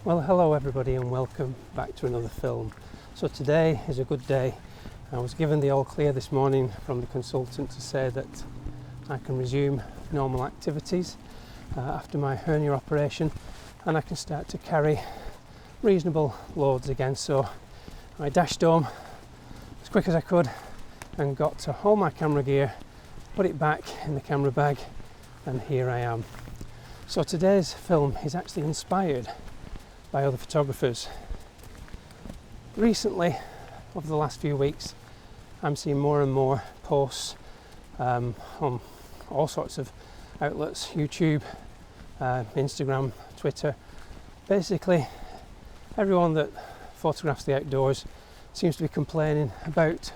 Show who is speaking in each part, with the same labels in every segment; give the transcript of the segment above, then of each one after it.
Speaker 1: Well, hello everybody and welcome back to another film. So today is a good day. I was given the all clear this morning from the consultant to say that I can resume normal activities after my hernia operation, and I can start to carry reasonable loads again. So I dashed home as quick as I could and got to all my camera gear, put it back in the camera bag, and here I am. So today's film is actually inspired by other photographers. Recently, over the last few weeks, I'm seeing more and more posts on all sorts of outlets, YouTube, Instagram, Twitter. Basically, everyone that photographs the outdoors seems to be complaining about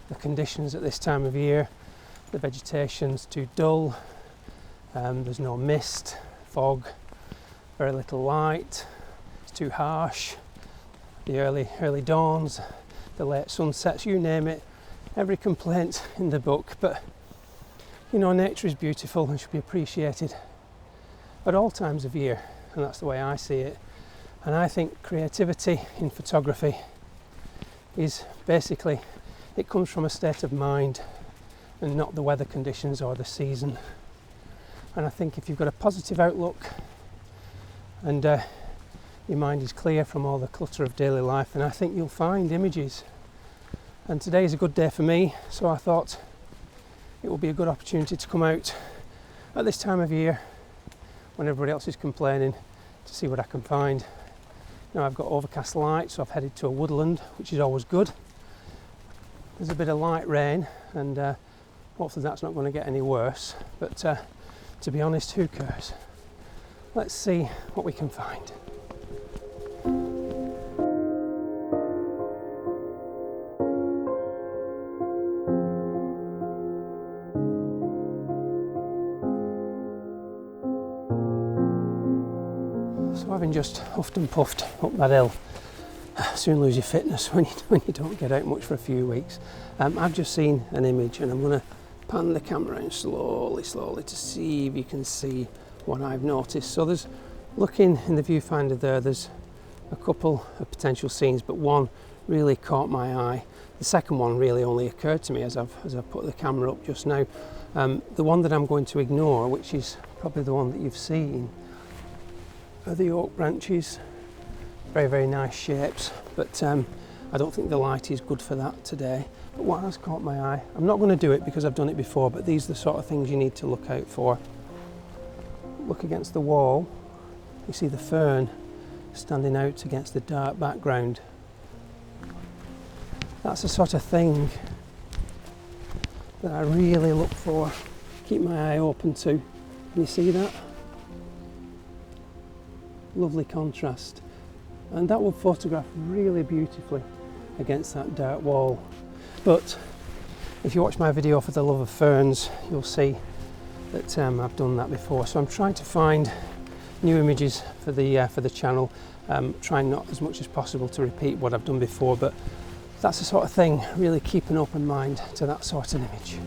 Speaker 1: the conditions at this time of year. The vegetation's too dull, there's no mist, fog, very little light, too harsh, the early dawns, the late sunsets, you name it, every complaint in the book. But you know, nature is beautiful and should be appreciated at all times of year, and that's the way I see it. And I think creativity in photography is basically, it comes from a state of mind and not the weather conditions or the season. And I think if you've got a positive outlook and your mind is clear from all the clutter of daily life, and I think you'll find images. And today is a good day for me, so I thought it will be a good opportunity to come out at this time of year when everybody else is complaining to see what I can find. Now I've got overcast light, so I've headed to a woodland, which is always good. There's a bit of light rain, and hopefully that's not going to get any worse, but to be honest, who cares? Let's see what we can find. So having just huffed and puffed up that hill, soon lose your fitness when you don't get out much for a few weeks. I've just seen an image, and I'm going to pan the camera around slowly to see if you can see what I've noticed. So there's, looking in the viewfinder there's a couple of potential scenes, but one really caught my eye. The second one really only occurred to me as I've put the camera up just now. The one that I'm going to ignore, which is probably the one that you've seen, are the oak branches. Very nice shapes, but I don't think the light is good for that today. But what has caught my eye, I'm not going to do it because I've done it before, but these are the sort of things you need to look out for. Look against the wall, you see the fern standing out against the dark background. That's the sort of thing that I really look for, keep my eye open to. Can you see that? Lovely contrast. And that will photograph really beautifully against that dark wall. But if you watch my video for the love of ferns, you'll see that I've done that before. So I'm trying to find new images for the channel, trying not as much as possible to repeat what I've done before, but that's the sort of thing, really keep an open mind to that sort of image.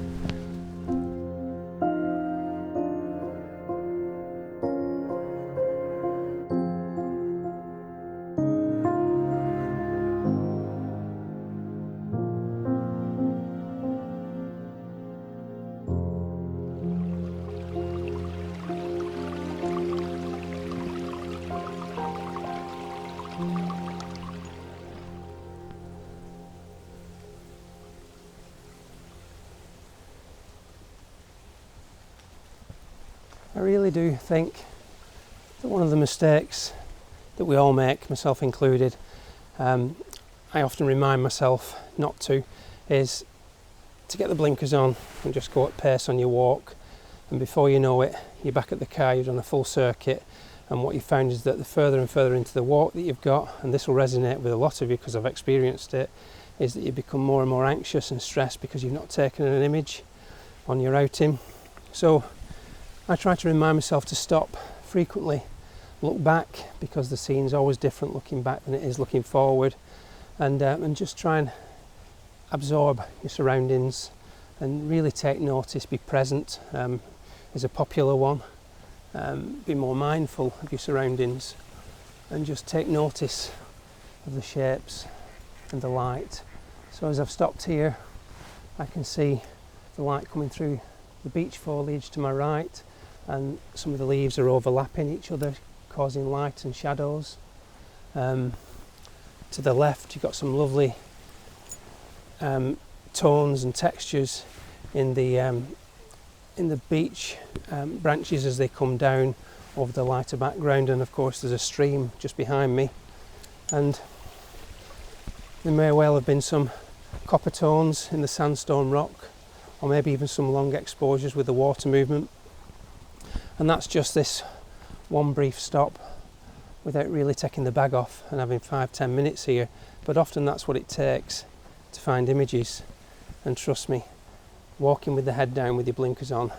Speaker 1: I really do think that one of the mistakes that we all make, myself included, I often remind myself not to, is to get the blinkers on and just go at pace on your walk, and before you know it, you're back at the car, you've done a full circuit, and what you found is that the further and further into the walk that you've got, and this will resonate with a lot of you because I've experienced it, is that you become more and more anxious and stressed because you've not taken an image on your outing. So I try to remind myself to stop frequently, look back, because the scene's always different looking back than it is looking forward, and just try and absorb your surroundings and really take notice, be present is a popular one. Be more mindful of your surroundings, and just take notice of the shapes and the light. So as I've stopped here, I can see the light coming through the beech foliage to my right, and some of the leaves are overlapping each other, causing light and shadows. To the left, you've got some lovely tones and textures in the beech branches as they come down over the lighter background, and of course there's a stream just behind me, and there may well have been some copper tones in the sandstone rock, or maybe even some long exposures with the water movement. And that's just this one brief stop without really taking the bag off and having 5-10 minutes here, but often that's what it takes to find images. And trust me, walking with the head down with your blinkers on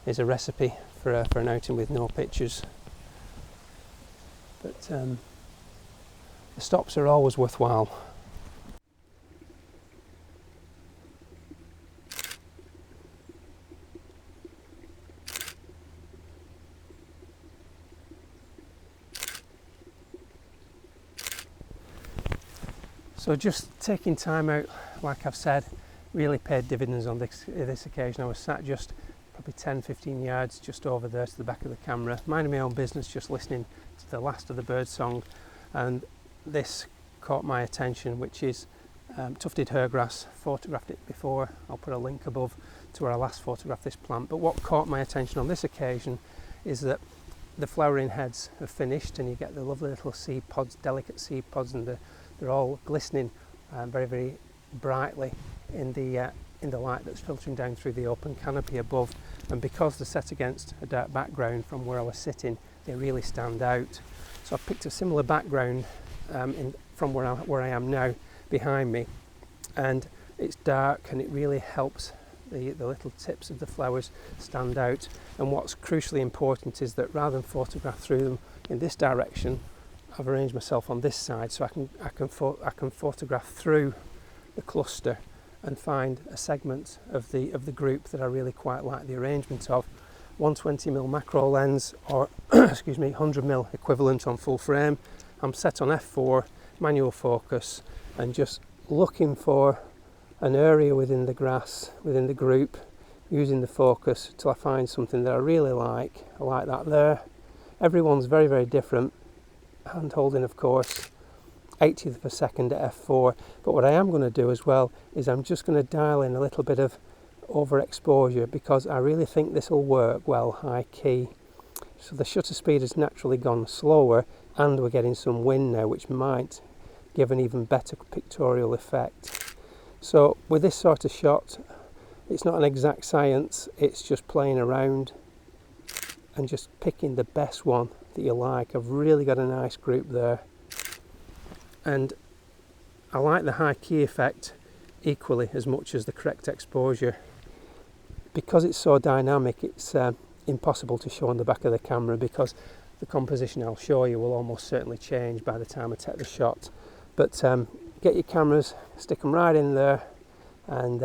Speaker 1: is a recipe for an outing with no pictures. But the stops are always worthwhile. So just taking time out, like I've said, really paid dividends on this occasion. I was sat just probably 10-15 yards just over there to the back of the camera, minding my own business, just listening to the last of the bird song, and this caught my attention, which is tufted hairgrass. Photographed it before, I'll put a link above to where I last photographed this plant, but what caught my attention on this occasion is that the flowering heads have finished, and you get the lovely little seed pods, delicate seed pods, and they're all glistening very, very brightly in the light that's filtering down through the open canopy above. And because they're set against a dark background from where I was sitting, they really stand out. So I've picked a similar background from where I am now behind me, and it's dark, and it really helps the little tips of the flowers stand out. And what's crucially important is that rather than photograph through them in this direction, I've arranged myself on this side so I can photograph through the cluster and find a segment of the group that I really quite like the arrangement of. 120mm macro lens, or excuse me, 100mm equivalent on full frame. I'm set on f4 manual focus and just looking for an area within the grass, within the group, using the focus till I find something that I really like. I like that there. Everyone's very, very different. Hand holding, of course, 80th of a second at f4, but what I am going to do as well is I'm just going to dial in a little bit of overexposure, because I really think this will work well high key. So the shutter speed has naturally gone slower, and we're getting some wind now, which might give an even better pictorial effect. So with this sort of shot, it's not an exact science, it's just playing around and just picking the best one that you like. I've really got a nice group there, and I like the high key effect equally as much as the correct exposure. Because it's so dynamic, it's impossible to show on the back of the camera, because the composition I'll show you will almost certainly change by the time I take the shot. But get your cameras, stick them right in there, and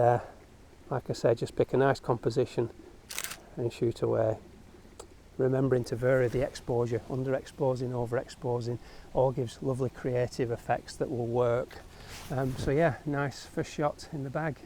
Speaker 1: like I said, just pick a nice composition and shoot away. Remembering to vary the exposure, underexposing, overexposing, all gives lovely creative effects that will work. So yeah, nice first shot in the bag.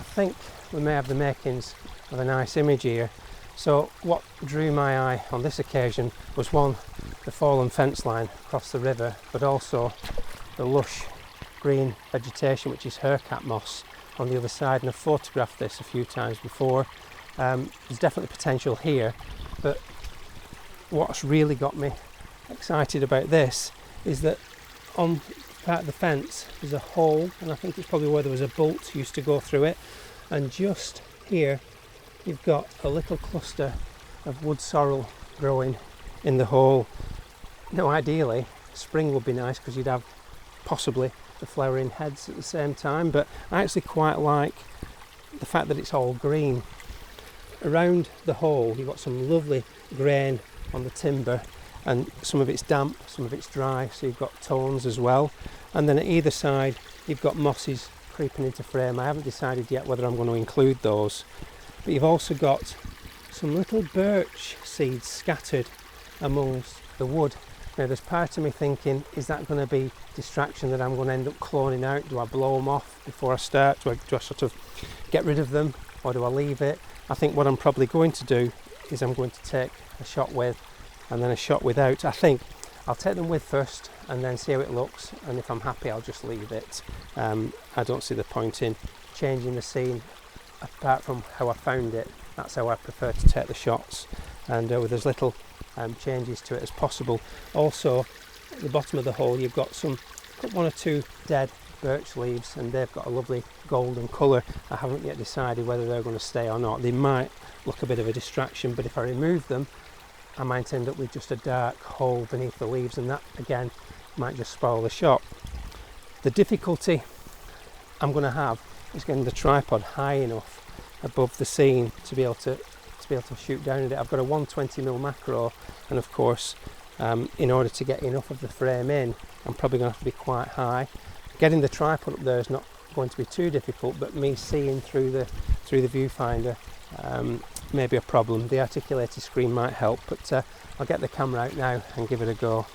Speaker 1: think we may have the makings of a nice image here. So what drew my eye on this occasion was one, the fallen fence line across the river, but also the lush green vegetation, which is haircat moss on the other side, and I've photographed this a few times before. There's definitely potential here, but what's really got me excited about this is that on part of the fence there's a hole, and I think it's probably where there was a bolt used to go through it, and just here you've got a little cluster of wood sorrel growing in the hole. Now ideally spring would be nice because you'd have possibly the flowering heads at the same time, but I actually quite like the fact that it's all green. Around the hole you've got some lovely grain on the timber, and some of it's damp, some of it's dry, so you've got tones as well. And then at either side you've got mosses creeping into frame. I haven't decided yet whether I'm going to include those, but you've also got some little birch seeds scattered amongst the wood. Now there's part of me thinking, is that going to be distraction that I'm going to end up cloning out? Do I blow them off before I start? Do I sort of get rid of them, or do I leave it? I think what I'm probably going to do is I'm going to take a shot with and then a shot without. I think I'll take them with first and then see how it looks, and if I'm happy I'll just leave it. I don't see the point in changing the scene apart from how I found it. That's how I prefer to take the shots, and with as little changes to it as possible. Also at the bottom of the hole you've got one or two dead birch leaves, and they've got a lovely golden colour. I haven't yet decided whether they're going to stay or not. They might look a bit of a distraction, but if I remove them I might end up with just a dark hole beneath the leaves, and that again might just spoil the shot. The difficulty I'm going to have is getting the tripod high enough above the scene to be able to shoot down at it. I've got a 120mm macro, and of course in order to get enough of the frame in I'm probably going to have to be quite high. Getting the tripod up there is not going to be too difficult, but me seeing through the viewfinder may be a problem. The articulated screen might help, but I'll get the camera out now and give it a go.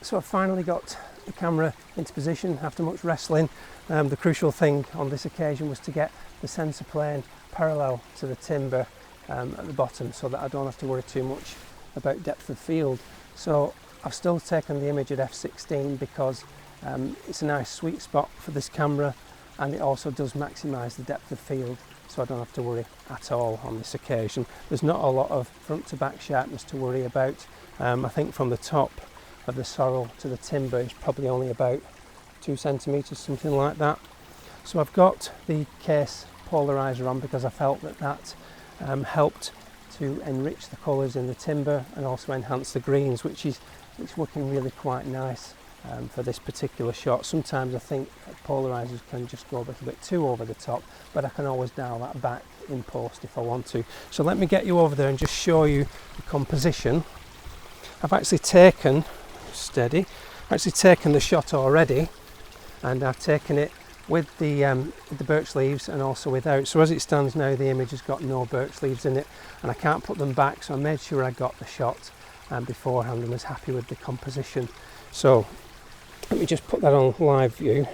Speaker 1: So I've finally got the camera into position after much wrestling. The crucial thing on this occasion was to get the sensor plane parallel to the timber at the bottom, so that I don't have to worry too much about depth of field. So I've still taken the image at f16 because it's a nice sweet spot for this camera, and it also does maximise the depth of field, so I don't have to worry at all on this occasion. There's not a lot of front to back sharpness to worry about. I think from the top of the sorrel to the timber is probably only about 2 centimetres, something like that. So I've got the case polarizer on because I felt that helped to enrich the colours in the timber and also enhance the greens, which is working really quite nice for this particular shot. Sometimes I think polarizers can just go a little bit too over the top, but I can always dial that back in post if I want to. So let me get you over there and just show you the composition. I've actually taken the shot already, and I've taken it with the birch leaves and also without. So as it stands now, the image has got no birch leaves in it, and I can't put them back, so I made sure I got the shot beforehand and was happy with the composition. So let me just put that on live view.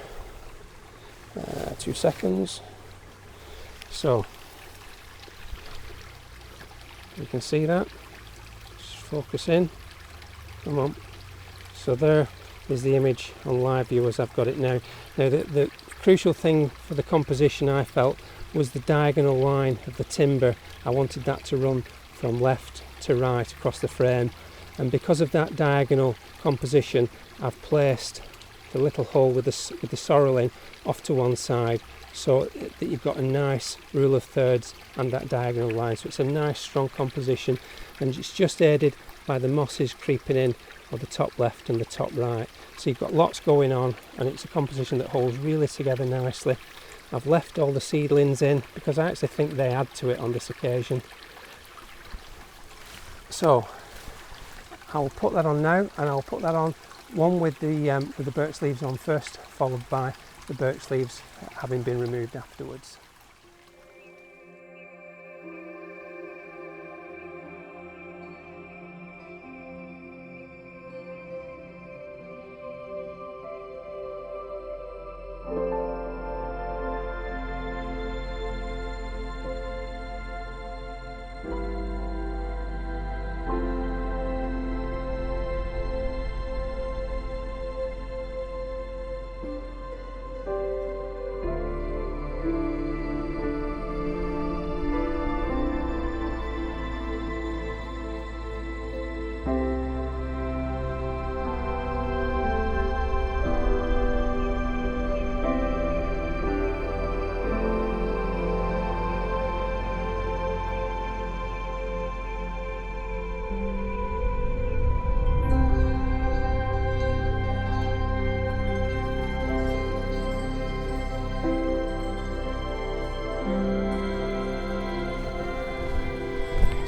Speaker 1: 2 seconds. So you can see that. Just focus in. Come on. So there is the image on live view as I've got it now. Now the crucial thing for the composition, I felt, was the diagonal line of the timber. I wanted that to run from left to right across the frame, and because of that diagonal composition I've placed the little hole with the sorrel in off to one side, so that you've got a nice rule of thirds and that diagonal line. So it's a nice strong composition, and it's just aided by the mosses creeping in on the top left and the top right. So you've got lots going on, and it's a composition that holds really together nicely. I've left all the seedlings in because I actually think they add to it on this occasion. So I'll put that on now, and I'll put that on one with the birch leaves on first, followed by the birch leaves having been removed afterwards.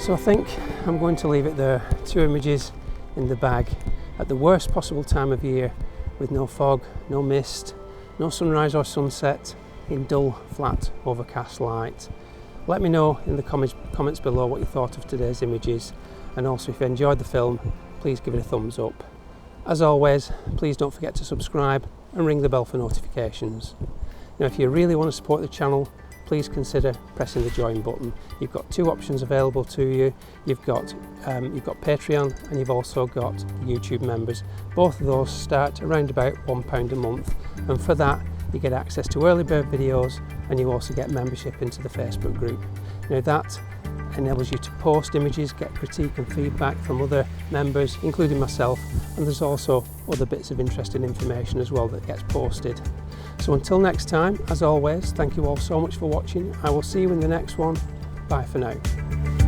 Speaker 1: So I think I'm going to leave it there. 2 images in the bag at the worst possible time of year, with no fog, no mist, no sunrise or sunset, in dull, flat, overcast light. Let me know in the comments below what you thought of today's images, and also if you enjoyed the film, please give it a thumbs up. As always, please don't forget to subscribe and ring the bell for notifications. Now, if you really want to support the channel, please consider pressing the join button. You've got 2 options available to you. You've got Patreon, and you've also got YouTube members. Both of those start around about £1 a month, and for that you get access to early bird videos, and you also get membership into the Facebook group. Now that enables you to post images, get critique and feedback from other members, including myself, and there's also other bits of interesting information as well that gets posted. So until next time, as always, thank you all so much for watching. I will see you in the next one. Bye for now.